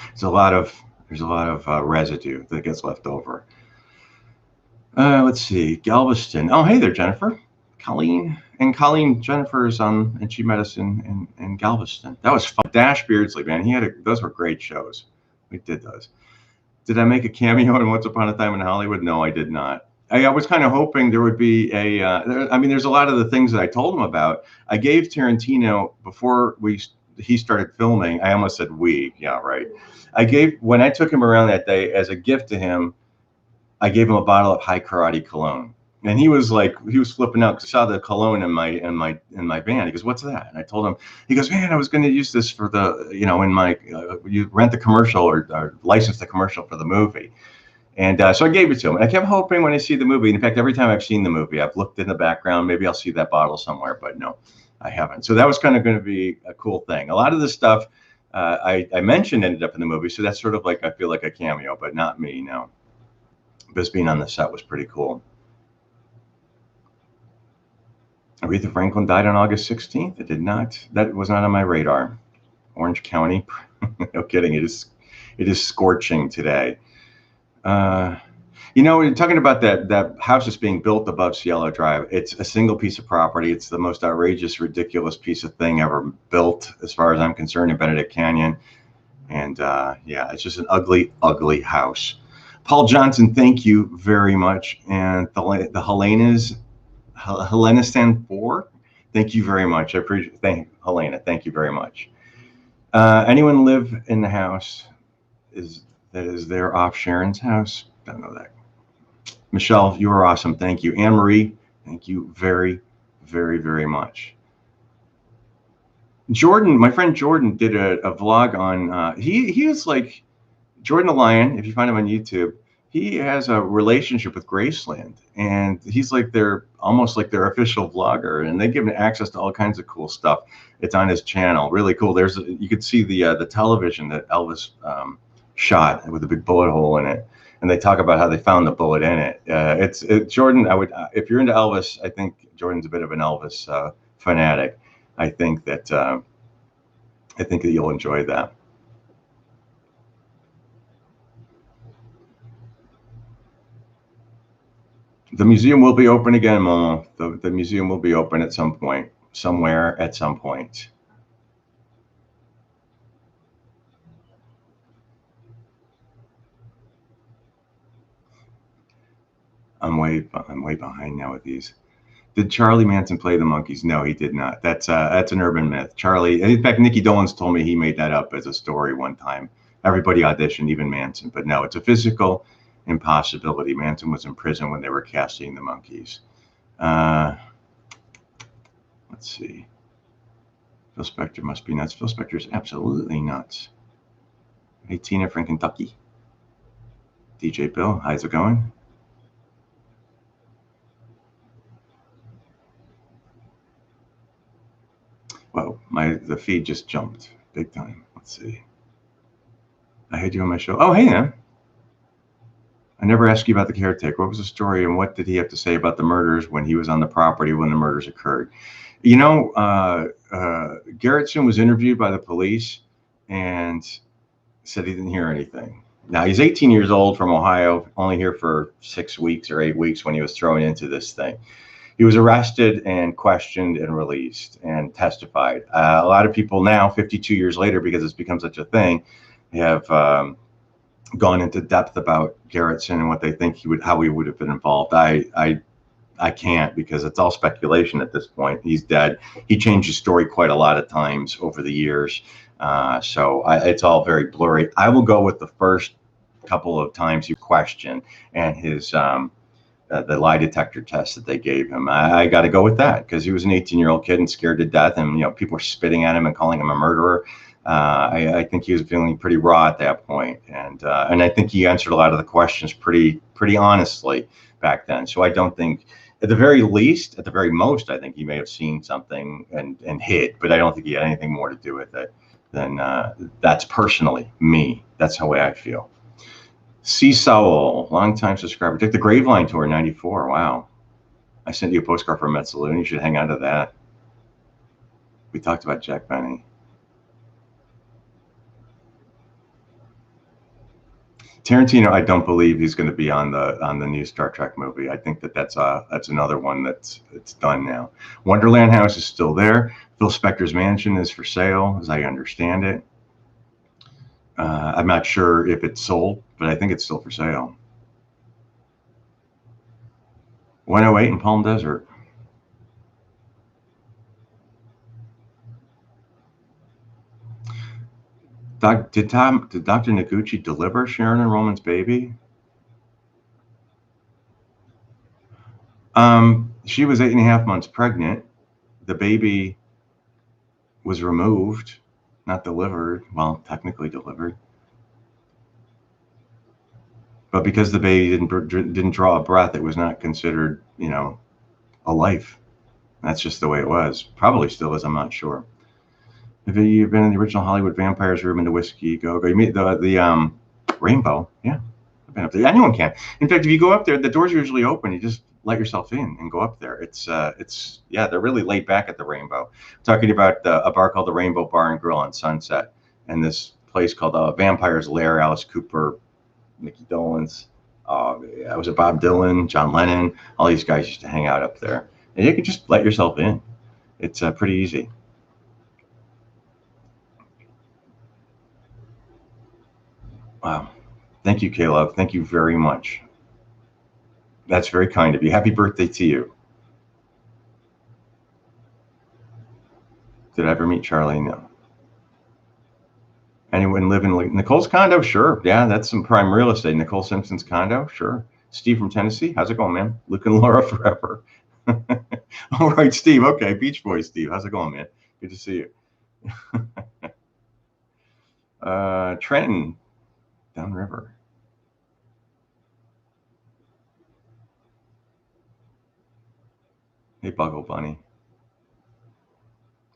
residue that gets left over. Let's see. Galveston. Oh, hey there, Jennifer. Colleen Jennifer's and she met us in Galveston. That was fun. Dash Beardsley, man, those were great shows. We did those. Did I make a cameo in Once Upon a Time in Hollywood? No, I did not. I was kind of hoping there would be there's a lot of the things that I told him about. I gave Tarantino before he started filming. I almost said we, yeah, right. When I took him around that day as a gift to him, I gave him a bottle of High Karate cologne. And he was flipping out because he saw the cologne in my van. He goes, "What's that?" And I told him. He goes, "Man, I was going to use this for the, in my, you rent the commercial or license the commercial for the movie." And so I gave it to him. And I kept hoping when I see the movie. In fact, every time I've seen the movie, I've looked in the background. Maybe I'll see that bottle somewhere, but no, I haven't. So that was kind of going to be a cool thing. A lot of the stuff I mentioned ended up in the movie. So that's sort of like, I feel like a cameo, but not me, no. Just being on the set was pretty cool. Aretha Franklin died on August 16th. It did not. That was not on my radar. Orange County. No kidding. It is scorching today. You know, you're talking about that house that's being built above Cielo Drive. It's a single piece of property. It's the most outrageous, ridiculous piece of thing ever built, as far as I'm concerned, in Benedict Canyon. And yeah, it's just an ugly, ugly house. Paul Johnson, thank you very much. And the Helenistan 4, thank you very much. I appreciate. Thank Helena. Thank you very much. Anyone live in the house that is there off Sharon's house? Don't know that. Michelle, you are awesome. Thank you. Anne Marie, thank you very, very, very much. Jordan, my friend Jordan did a vlog on, he is like Jordan the Lion, if you find him on YouTube. He has a relationship with Graceland, and he's like almost like their official vlogger, and they give him access to all kinds of cool stuff. It's on his channel, really cool. You could see the television that Elvis shot with a big bullet hole in it, and they talk about how they found the bullet in it. Jordan. If you're into Elvis, I think Jordan's a bit of an Elvis fanatic. I think that you'll enjoy that. The museum will be open again, Momo. The museum will be open at some point, somewhere at some point. I'm way behind now with these. Did Charlie Manson play the monkeys? No, he did not. That's an urban myth. Charlie, in fact, Nikki Dolenz told me he made that up as a story one time. Everybody auditioned, even Manson. But no, it's a physical impossibility. Manson was in prison when they were casting the monkeys. Let's see. Phil Spector must be nuts. Phil Spector is absolutely nuts. Hey, Tina from Kentucky. DJ Bill, how's it going? Whoa, the feed just jumped big time. Let's see. I had you on my show. Oh, hey, man. I never asked you about the caretaker. What was the story, and what did he have to say about the murders when he was on the property when the murders occurred? You know, Gerritsen was interviewed by the police and said he didn't hear anything. Now, he's 18 years old, from Ohio, only here for 6 weeks or 8 weeks when he was thrown into this thing. He was arrested and questioned and released and testified. A lot of people now, 52 years later, because it's become such a thing, have gone into depth about Gerritsen and what they think how he would have been involved. I can't, because it's all speculation at this point. He's dead. He changed his story quite a lot of times over the years, so it's all very blurry. I will go with the first couple of times he questioned and his the lie detector test that they gave him. I got to go with that, because he was an 18-year-old kid and scared to death, and people were spitting at him and calling him a murderer. I think he was feeling pretty raw at that point, and I think he answered a lot of the questions pretty honestly back then. So I don't think, at the very least, at the very most, I think he may have seen something and hid, but I don't think he had anything more to do with it than that's personally me. That's the way I feel. C. Sowell, longtime subscriber. Took the Graveline tour in '94. Wow. I sent you a postcard from Met Saloon. You should hang on to that. We talked about Jack Benny. Tarantino, I don't believe he's going to be on the new Star Trek movie. I think that's another one it's done now. Wonderland House is still there. Phil Spector's mansion is for sale, as I understand it. I'm not sure if it's sold, but I think it's still for sale. 108 in Palm Desert. Did Dr. Noguchi deliver Sharon and Roman's baby? She was 8.5 months pregnant. The baby was removed, not delivered. Well, technically delivered, but because the baby didn't draw a breath, it was not considered, a life. That's just the way it was. Probably still is. I'm not sure. Have you been in the original Hollywood Vampires Room in the Whiskey Go-Go? You mean the Rainbow? Yeah, I've been up there. Anyone can. In fact, if you go up there, the doors are usually open. You just let yourself in and go up there. It's they're really laid back at the Rainbow. I'm talking about a bar called the Rainbow Bar and Grill on Sunset, and this place called Vampire's Lair. Alice Cooper, Nikki Dolenz, I was a Bob Dylan, John Lennon. All these guys used to hang out up there, and you can just let yourself in. It's pretty easy. Wow. Thank you, Caleb. Thank you very much. That's very kind of you. Happy birthday to you. Did I ever meet Charlie? No. Anyone live in Nicole's condo? Sure. Yeah, that's some prime real estate. Nicole Simpson's condo? Sure. Steve from Tennessee? How's it going, man? Luke and Laura forever. All right, Steve. Okay, Beach Boy Steve. How's it going, man? Good to see you. Trenton, downriver. Hey, Buggle Bunny.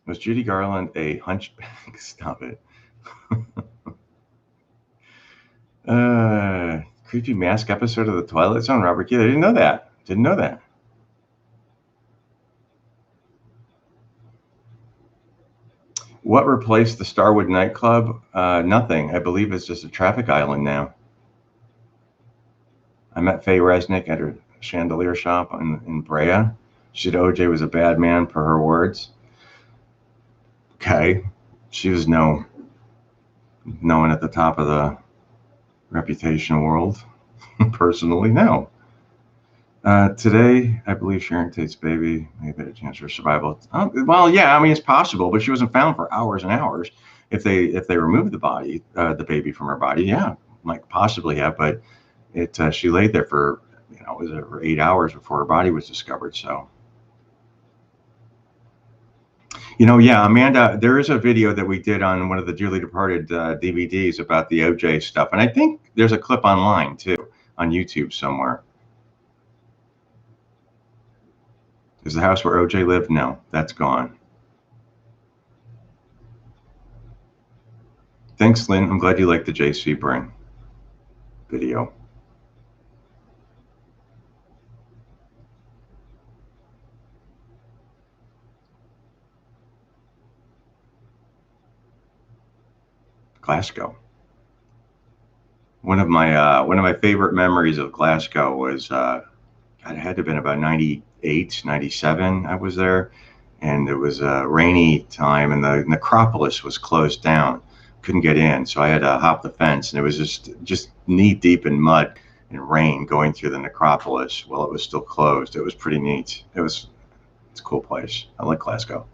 Was Judy Garland a hunchback? Stop it. Creepy mask episode of the Twilight Zone. Robert Keith. I didn't know that. Didn't know that. What replaced the Starwood nightclub? Nothing. I believe it's just a traffic island now. I met Faye Resnick at her chandelier shop in Brea. She said OJ was a bad man, per her words. Okay. She was no one at the top of the reputation world. Personally, no. Today, I believe Sharon Tate's baby may have had a chance for survival. Well, yeah, I mean, it's possible, but she wasn't found for hours and hours. If they removed the baby from her body, yeah, might possibly have, but she laid there for, was it for 8 hours before her body was discovered. So, yeah, Amanda, there is a video that we did on one of the Dearly Departed DVDs about the OJ stuff. And I think there's a clip online too, on YouTube somewhere. Is the house where OJ lived? No, that's gone. Thanks, Lynn. I'm glad you liked the J.C. Bring video. Glasgow. One of my favorite memories of Glasgow was it had to have been about 98, 97. I was there, and it was a rainy time, and the necropolis was closed down. Couldn't get in, so I had to hop the fence, and it was just knee deep in mud and rain going through the necropolis while it was still closed. It was pretty neat. It's a cool place. I like Glasgow.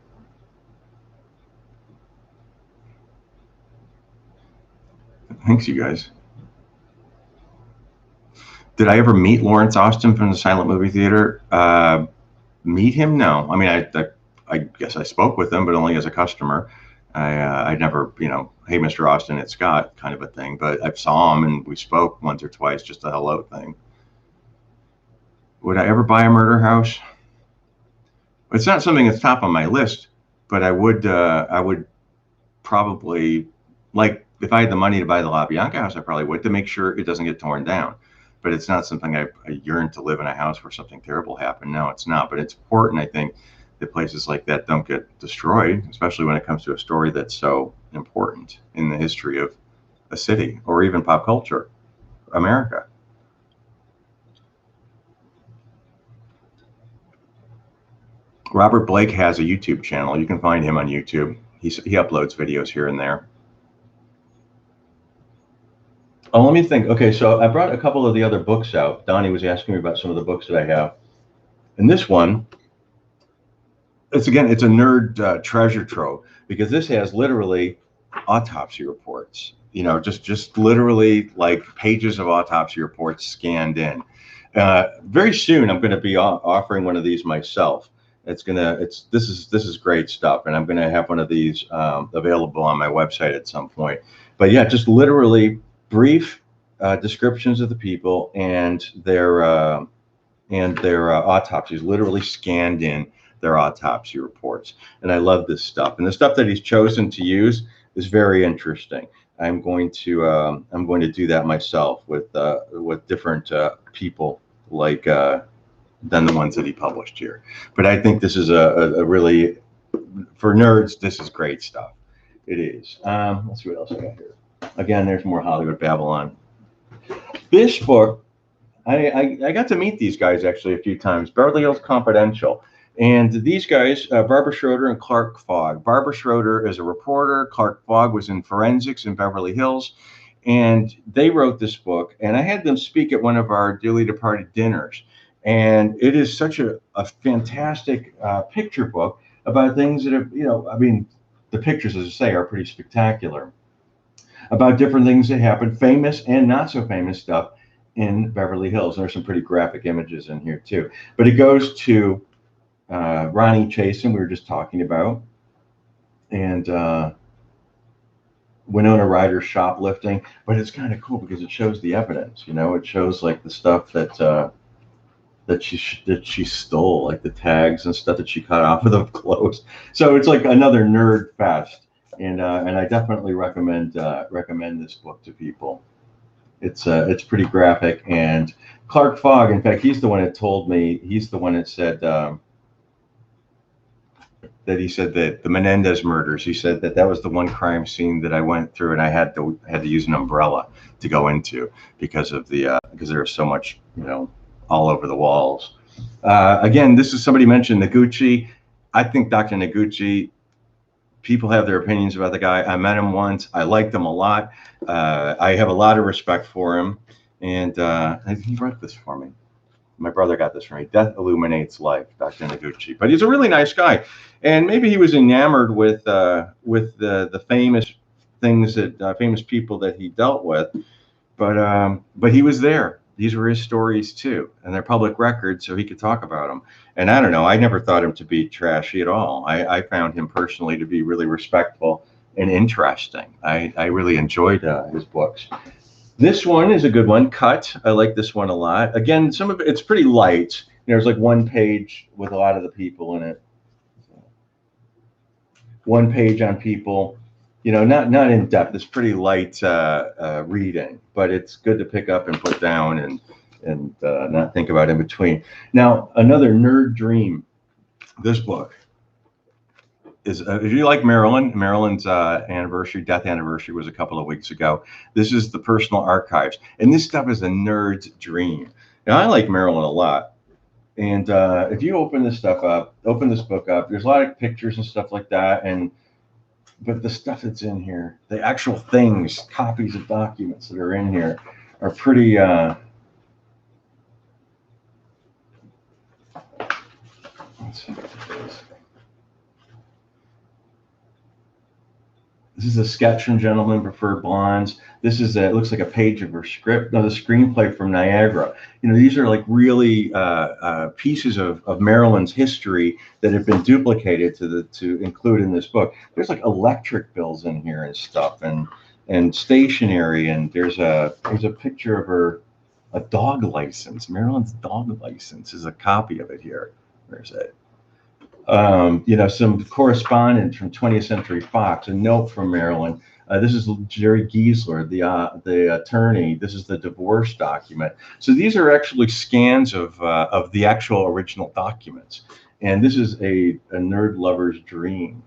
Thanks, you guys. Did I ever meet Lawrence Austin from the Silent Movie Theater? Meet him? No. I mean, I guess I spoke with him, but only as a customer. I never, hey, Mr. Austin, it's Scott, kind of a thing. But I saw him and we spoke once or twice, just a hello thing. Would I ever buy a murder house? It's not something that's top on my list, but I would probably, like, if I had the money to buy the La Bianca house, I probably would, to make sure it doesn't get torn down. But it's not something I yearn to live in a house where something terrible happened. No, it's not. But it's important, I think, that places like that don't get destroyed, especially when it comes to a story that's so important in the history of a city or even pop culture, America. Robert Blake has a YouTube channel. You can find him on YouTube. He uploads videos here and there. Oh, let me think. Okay, so I brought a couple of the other books out. Donnie was asking me about some of the books that I have. And this one, it's a nerd treasure trove, because this has literally autopsy reports, just literally like pages of autopsy reports scanned in. Very soon, I'm going to be offering one of these myself. This is great stuff, and I'm going to have one of these available on my website at some point. But yeah, just literally brief descriptions of the people and their autopsies, literally scanned in their autopsy reports. And I love this stuff. And the stuff that he's chosen to use is very interesting. I'm going to do that myself with different people like than the ones that he published here. But I think this is a really, for nerds, this is great stuff. It is. Let's see what else I got here. Again, there's more Hollywood Babylon. This book, I got to meet these guys actually a few times. Beverly Hills Confidential. And these guys, Barbara Schroeder and Clark Fogg. Barbara Schroeder is a reporter. Clark Fogg was in forensics in Beverly Hills. And they wrote this book. And I had them speak at one of our dearly departed dinners. And it is such a fantastic picture book about things that have, I mean, the pictures, as I say, are pretty spectacular about different things that happen, famous and not so famous stuff in Beverly Hills. There's some pretty graphic images in here too. But it goes to Ronnie Chasen, we were just talking about, and Winona Ryder shoplifting. But it's kind of cool because it shows the evidence. It shows like the stuff that she stole, like the tags and stuff that she cut off of the clothes. So it's like another nerd fest, and I definitely recommend this book to people. It's pretty graphic. And Clark Fogg, in fact, he's the one that told me. He's the one that said that he said that the Menendez murders. He said that was the one crime scene that I went through, and I had to use an umbrella to go into because of because there was so much all over the walls. Again, this is somebody mentioned Noguchi. I think Dr. Noguchi, people have their opinions about the guy. I met him once. I liked him a lot. I have a lot of respect for him. And he wrote this for me. My brother got this for me. Death Illuminates Life, Dr. Noguchi. But he's a really nice guy. And maybe he was enamored with the famous things that famous people that he dealt with. But he was there. These were his stories too, and they're public records, so he could talk about them. And I don't know, I never thought him to be trashy at all. I found him personally to be really respectful and interesting. I really enjoyed his books. This one is a good one, Cut. I like this one a lot. Again, some of it's pretty light. There's like one page with a lot of the people in it. One page on people. Not in depth. It's pretty light reading, but it's good to pick up and put down and not think about in between. Now, another nerd dream. This book is, if you like Marilyn's death anniversary was a couple of weeks ago. This is the personal archives, and this stuff is a nerd's dream. Now, I like Marilyn a lot. And if you open this book up, there's a lot of pictures and stuff like that, but the stuff that's in here, the actual things, copies of documents that are in here, are pretty. Let's see what this is. This is a sketch from Gentlemen Prefer Blondes. This is it looks like a page of her script. No, the screenplay from Niagara. These are like really pieces of Marilyn's history that have been duplicated to include in this book. There's like electric bills in here and stuff, and stationery, and there's a picture of a dog license. Marilyn's dog license is a copy of it here. Where's it? Some correspondence from 20th Century Fox, a note from Marilyn. This is Jerry Giesler, the attorney. This is the divorce document. So these are actually scans of the actual original documents. And this is a nerd lover's dream.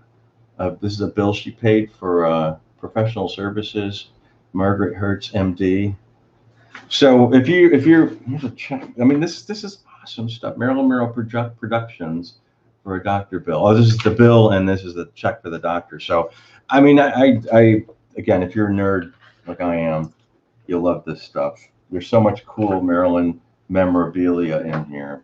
This is a bill she paid for professional services, Margaret Hertz, MD. So if you're here's a check. I mean, this is awesome stuff. Marilyn Monroe Productions. For a doctor bill. Oh, this is the bill, and this is the check for the doctor. So, I mean, I again, if you're a nerd like I am, you'll love this stuff. There's so much cool Marilyn memorabilia in here.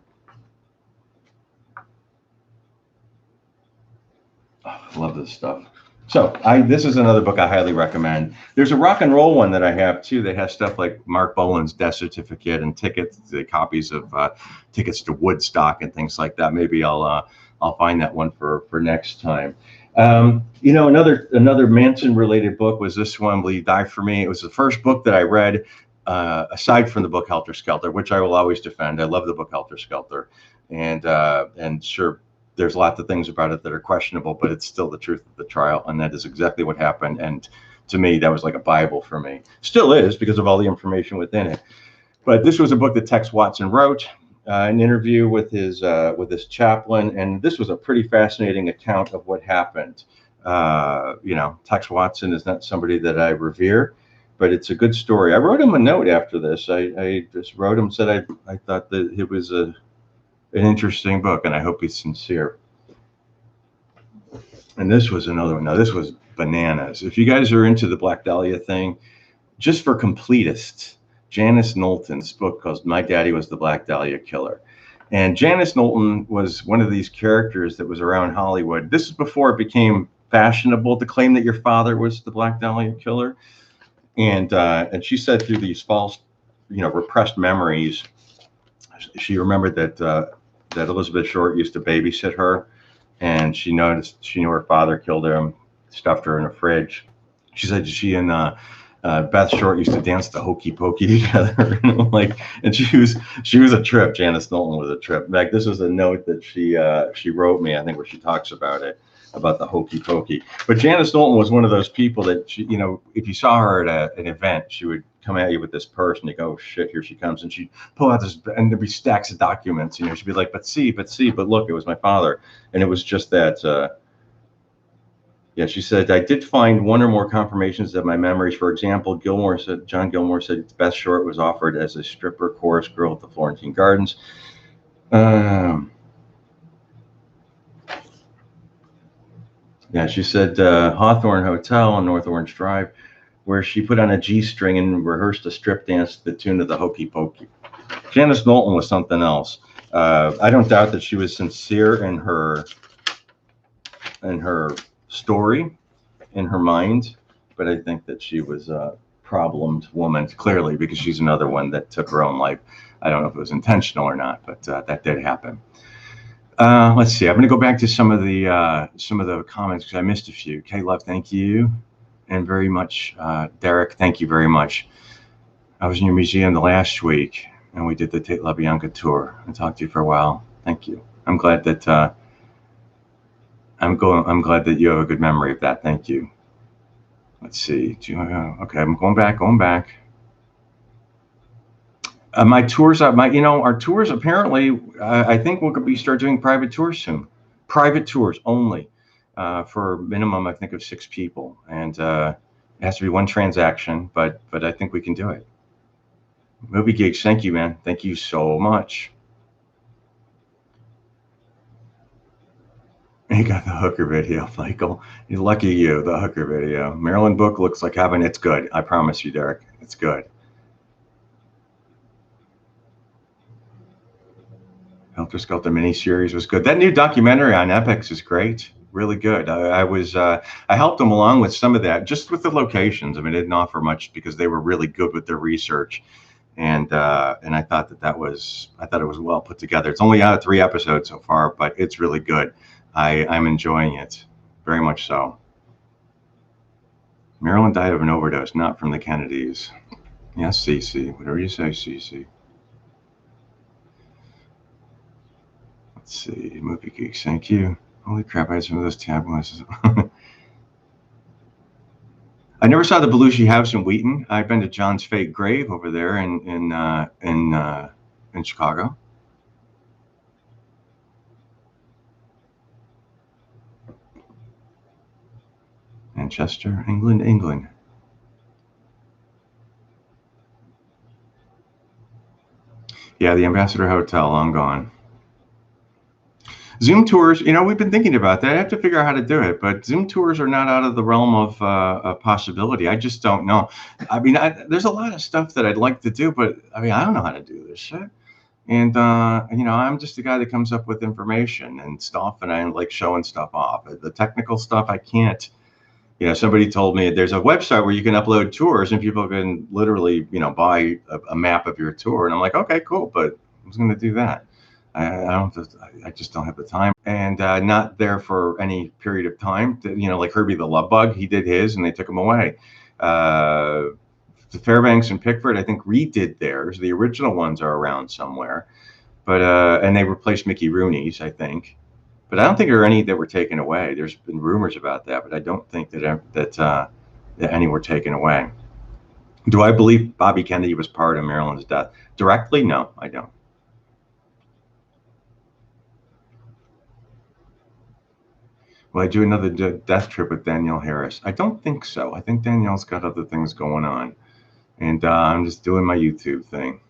Oh, I love this stuff. So, this is another book I highly recommend. There's a rock and roll one that I have too that has stuff like Mark Bolan's death certificate and tickets, the copies of tickets to Woodstock and things like that. Maybe I'll find that one for next time. Another Manson related book was this one, Will You Die For Me? It was the first book that I read aside from the book Helter Skelter, which I will always defend. I love the book Helter Skelter, and sure, there's lots of things about it that are questionable, but it's still the truth of the trial, and that is exactly what happened. And to me, that was like a Bible for me. Still is, because of all the information within it. But this was a book that Tex Watson wrote, an interview with his chaplain, and this was a pretty fascinating account of what happened. Tex Watson is not somebody that I revere, but it's a good story. I wrote him a note after this. I just wrote him, said I thought that it was an interesting book, and I hope he's sincere. And this was another one. Now, this was bananas. If you guys are into the Black Dahlia thing, just for completists, Janice Knowlton's book called My Daddy Was the Black Dahlia Killer. And Janice Knowlton was one of these characters that was around Hollywood. This is before it became fashionable to claim that your father was the Black Dahlia Killer. And she said through these false, repressed memories, she remembered that Elizabeth Short used to babysit her, and she knew her father killed her, stuffed her in a fridge. She said she and Beth Short used to dance the hokey pokey together, and she was a trip. Janice Knowlton was a trip. In fact, this was a note that she wrote me, I think, where she talks about it, about the hokey pokey. But Janice Knowlton was one of those people that if you saw her at an event, she would come at you with this purse, and you go, oh, shit, here she comes, and she'd pull out this, and there'd be stacks of documents. She'd be like, but look, it was my father, and it was just that. Yeah, she said, I did find one or more confirmations of my memories. For example, John Gilmore said Beth Short was offered as a stripper chorus girl at the Florentine Gardens. Yeah, she said Hawthorne Hotel on North Orange Drive, where she put on a G-string and rehearsed a strip dance to the tune of the Hokey Pokey. Janice Knowlton was something else. I don't doubt that she was sincere in her story, in her mind, but I think that she was a problemed woman, clearly, because she's another one that took her own life. I don't know if it was intentional or not, but that did happen. Let's see. I'm going to go back to some of the comments because I missed a few. K-Love, thank you, and very much. Derek, thank you very much. I was in your museum the last week, and we did the Tate LaBianca tour. I talked to you for a while. Thank you. I'm glad that I'm glad that you have a good memory of that. Thank you. Let's see. Okay, I'm going back. My tours, our tours apparently, I think we'll start doing private tours soon. Private tours only, for a minimum, I think, of 6 people, and it has to be one transaction. But I think we can do it. Movie Geeks, thank you, man. Thank you so much. You got the hooker video, Michael. You're lucky you, the hooker video. Maryland book looks like heaven. It's good. I promise you, Derek. It's good. Helter Skelter miniseries was good. That new documentary on Epix is great. Really good. I helped them along with some of that, just with the locations. I mean, it didn't offer much because they were really good with their research. And I thought it was well put together. It's only out of 3 episodes so far, but it's really good. I'm enjoying it, very much so. Marilyn died of an overdose, not from the Kennedys. Yes, Cece, whatever you say, Cece. Let's see, Movie Geeks, thank you. Holy crap, I had some of those tablets. I never saw the Belushi House in Wheaton. I've been to John's fake grave over there in Chicago. Manchester, England. Yeah, the Ambassador Hotel, long gone. Zoom tours, we've been thinking about that. I have to figure out how to do it, but Zoom tours are not out of the realm of a possibility. I just don't know. I mean, there's a lot of stuff that I'd like to do, but I mean, I don't know how to do this shit. And, I'm just a guy that comes up with information and stuff, and I like showing stuff off. The technical stuff, I can't. Somebody told me there's a website where you can upload tours and people can literally, buy a map of your tour. And I'm like, okay, cool, but who's going to do that? I just don't have the time, and not there for any period of time. Like Herbie the Love Bug, he did his, and they took him away. The Fairbanks and Pickford, I think, redid theirs. The original ones are around somewhere, but and they replaced Mickey Rooney's, I think. But I don't think there are any that were taken away. There's been rumors about that, but I don't think that any were taken away. Do I believe Bobby Kennedy was part of Marilyn's death directly? No, I don't. Will I do another death trip with Danielle Harris? I don't think so. I think Danielle's got other things going on. And I'm just doing my YouTube thing.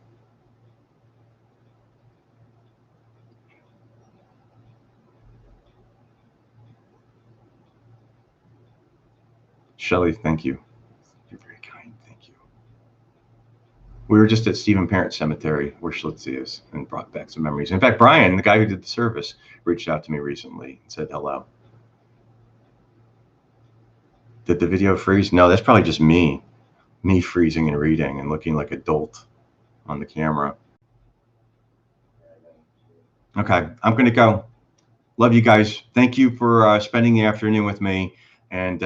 Shelley, thank you. You're very kind. Thank you. We were just at Stephen Parent Cemetery where Schlitzie is and brought back some memories. In fact, Brian, the guy who did the service, reached out to me recently and said hello. Did the video freeze? No, that's probably just me freezing and reading and looking like a dolt on the camera. Okay, I'm going to go. Love you guys. Thank you for spending the afternoon with me. And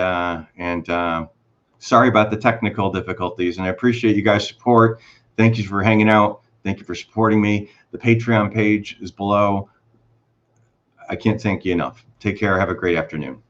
sorry about the technical difficulties. And I appreciate you guys' support. Thank you for hanging out. Thank you for supporting me. The Patreon page is below. I can't thank you enough. Take care. Have a great afternoon.